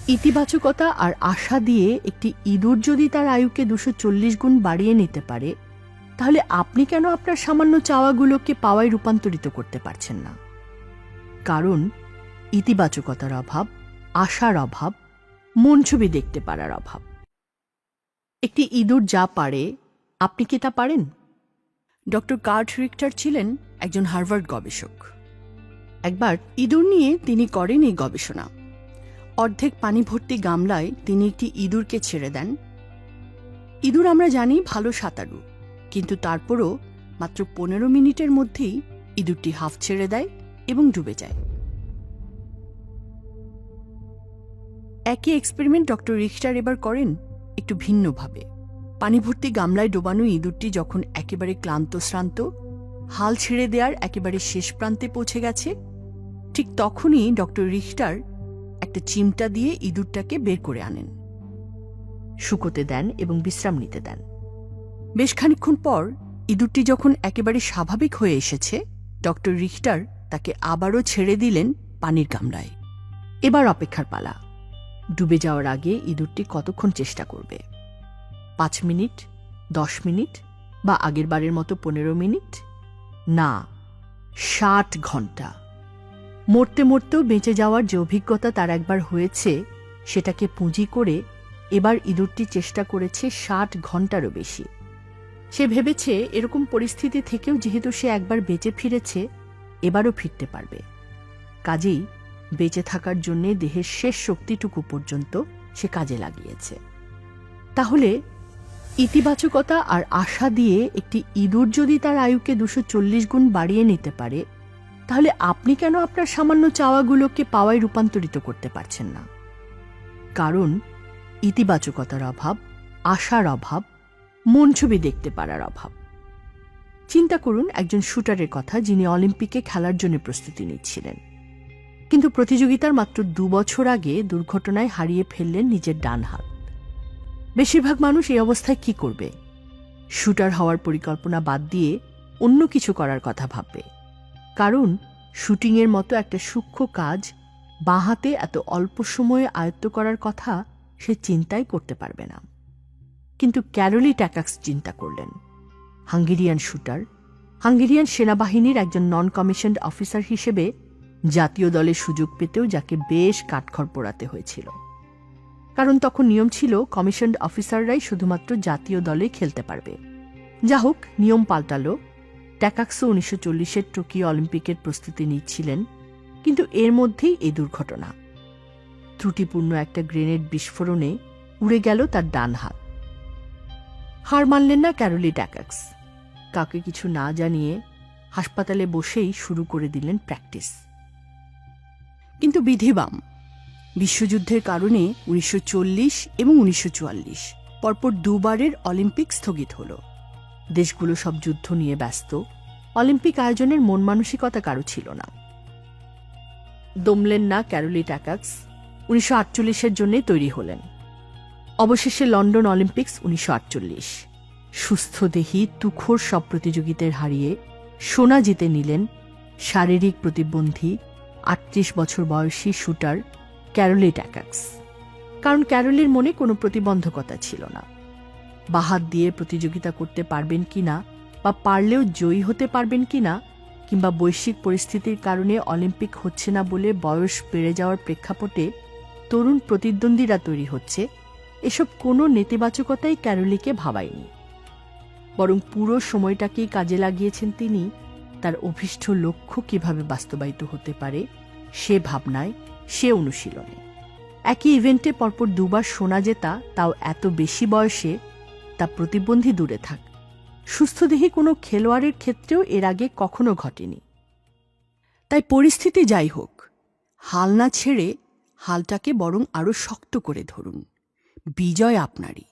ইতিবাচকতা আর আশা দিয়ে একটি ইঁদুর যদি তার আয়ুকে 240 গুণ বাড়িয়ে নিতে পারে, তাহলে আপনি কেন আপনার সামান্য চাওয়াগুলোকে পাওয়ায় রূপান্তরিত করতে পারছেন না? কারণ ইতিবাচকতার অভাব, আশার অভাব, মন ছবি দেখতে পারার অভাব। একটি ইঁদুর যা পারে, আপনি কি তা পারেন? ডক্টর কার্ট রিক্টার ছিলেন একজন হার্ভার্ড গবেষক। একবার ইঁদুর নিয়ে তিনি করেন এই গবেষণা। অর্ধেক পানি ভর্তি গামলায় তিনি একটি ইঁদুরকে ছেড়ে দেন। ইঁদুর আমরা জানি ভালো সাঁতারু, কিন্তু তারপরও মাত্র 15 মিনিটের মধ্যেই ইঁদুরটি হাঁফ ছেড়ে দেয় এবং ডুবে যায়। একই এক্সপেরিমেন্ট ডক্টর রিক্টার এবার করেন একটু ভিন্নভাবে। পানি ভর্তি গামলায় ডোবানো ইঁদুরটি যখন একেবারে ক্লান্ত শ্রান্ত, হাল ছেড়ে দেওয়ার একেবারে শেষ প্রান্তে পৌঁছে গেছে, ঠিক তখনই ডক্টর রিক্টার একটা চিমটা দিয়ে ইঁদুরটাকে বের করে আনেন, শুকোতে দেন এবং বিশ্রাম নিতে দেন। বেশ খানিকক্ষণ পর ইঁদুরটি যখন একেবারে স্বাভাবিক হয়ে এসেছে, ডক্টর রিক্টার তাকে আবারও ছেড়ে দিলেন পানির গামলায়। এবার অপেক্ষার পালা। ডুবে যাওয়ার আগে ইঁদুরটি কতক্ষণ চেষ্টা করবে? 5 মিনিট, 10 মিনিট, বা আগের বারের মতো 15 মিনিট? না, 60 ঘন্টা। মরতে মরতেও বেঁচে যাওয়ার যে অভিজ্ঞতা তার একবার হয়েছে, সেটাকে পুঁজি করে এবার ইঁদুরটি চেষ্টা করেছে 60 ঘন্টারও বেশি। সে ভেবেছে এরকম পরিস্থিতি থেকেও যেহেতু সে একবার বেঁচে ফিরেছে, এবারও ফিরতে পারবে। কাজেই বেঁচে থাকার জন্যে দেহের শেষ শক্তিটুকু পর্যন্ত সে কাজে লাগিয়েছে। তাহলে ইতিবাচকতা আর আশা দিয়ে একটি ইঁদুর যদি তার আয়ুকে 240 গুণ বাড়িয়ে নিতে পারে, তাহলে আপনি কেন আপনার সামান্য চাওয়াগুলোকে পাওয়ায় রূপান্তরিত করতে পারছেন না? কারণ ইতিবাচকতার অভাব, আশার অভাব, মন ছবি দেখতে পারার অভাব। চিন্তা করুন একজন শুটারের কথা, যিনি অলিম্পিকে খেলার জন্য প্রস্তুতি নিচ্ছিলেন, কিন্তু প্রতিযোগিতার মাত্র 2 বছর আগে দুর্ঘটনায় হারিয়ে ফেললেন নিজের ডান হাত। বেশিরভাগ মানুষ এই অবস্থায় কি করবে? শুটার হওয়ার পরিকল্পনা বাদ দিয়ে অন্য কিছু করার কথা ভাববে। কারণ শুটিংয়ের মতো একটা সূক্ষ্ম কাজ বাঁ হাতে এত অল্প সময়ে আয়ত্ত করার কথা সে চিন্তাই করতে পারবে না। কিন্তু ক্যারোলি ট্যাকাক্স চিন্তা করলেন। হাঙ্গেরিয়ান শুটার, হাঙ্গেরিয়ান সেনাবাহিনীর একজন নন কমিশনড অফিসার হিসেবে জাতীয় দলে সুযোগ পেতেও যাকে বেশ কাঠখড় পোড়াতে হয়েছিল। কারণ তখন নিয়ম ছিল কমিশনড অফিসাররাই শুধুমাত্র জাতীয় দলে খেলতে পারবে। যা হোক, নিয়ম পাল্টালো। ট্যাকাক্সও 1940-এর টোকিও অলিম্পিকের প্রস্তুতি নিচ্ছিলেন, কিন্তু এর মধ্যেই এই দুর্ঘটনা। ত্রুটিপূর্ণ একটা গ্রেনেড বিস্ফোরণে উড়ে গেল তার ডান হাত। হার মানলেন না ক্যারোলি ট্যাকাক্স। কাউকে কিছু না জানিয়ে হাসপাতালে বসেই শুরু করে দিলেন প্র্যাকটিস। কিন্তু বিধিবাম, বিশ্বযুদ্ধের কারণে 1940 এবং 1944 পরপর 2 বারের অলিম্পিক স্থগিত হল। দেশগুলো সব যুদ্ধ নিয়ে ব্যস্ত। অলিম্পিক আয়োজনের মন মানসিকতা কারো ছিল না। দমলেন না ক্যারোলি ট্যাকাক্স। 1948-এর জন্যে তৈরি হলেন। অবশেষে লন্ডন অলিম্পিক্স 1948। সুস্থদেহী তুখোর সব প্রতিযোগিতার হারিয়ে সোনা জিতে নিলেন শারীরিক প্রতিবন্ধী 38 বছর বয়সী শুটার ক্যারোলি ট্যাকাক্স। কারণ ক্যারোলির মনে কোনো প্রতিবন্ধকতা ছিল না। বাহাত দিয়ে প্রতিযোগিতা করতে পারবেন কিনা, বা পারলেও জয়ী হতে পারবেন কিনা, কিংবা বৈশ্বিক পরিস্থিতির কারণে অলিম্পিক হচ্ছে না বলে বয়স বেড়ে যাওয়ার প্রেক্ষাপটে তরুণ প্রতিদ্বন্দ্বীরা তৈরি হচ্ছে, এসব কোনো নেতিবাচকতাই ক্যারোলিকে ভাবায়নি। বরং পুরো সময়টাকেই কাজে লাগিয়েছেন তিনি তার অভীষ্ট লক্ষ্য কিভাবে বাস্তবায়িত হতে পারে সে ভাবনায়, সে অনুশীলনে। একই ইভেন্টে পরপর 2 বার সোনা জেতা, তাও এত বেশি বয়সে, তা প্রতিবন্ধী দূরে থাক, সুস্থদেহী কোনো খেলোয়াড়ের ক্ষেত্রেও এর আগে কখনো ঘটেনি। তাই পরিস্থিতি যাই হোক, হাল না ছেড়ে হালটাকে বরং আরো শক্ত করে ধরুন। বিজয় আপনারই।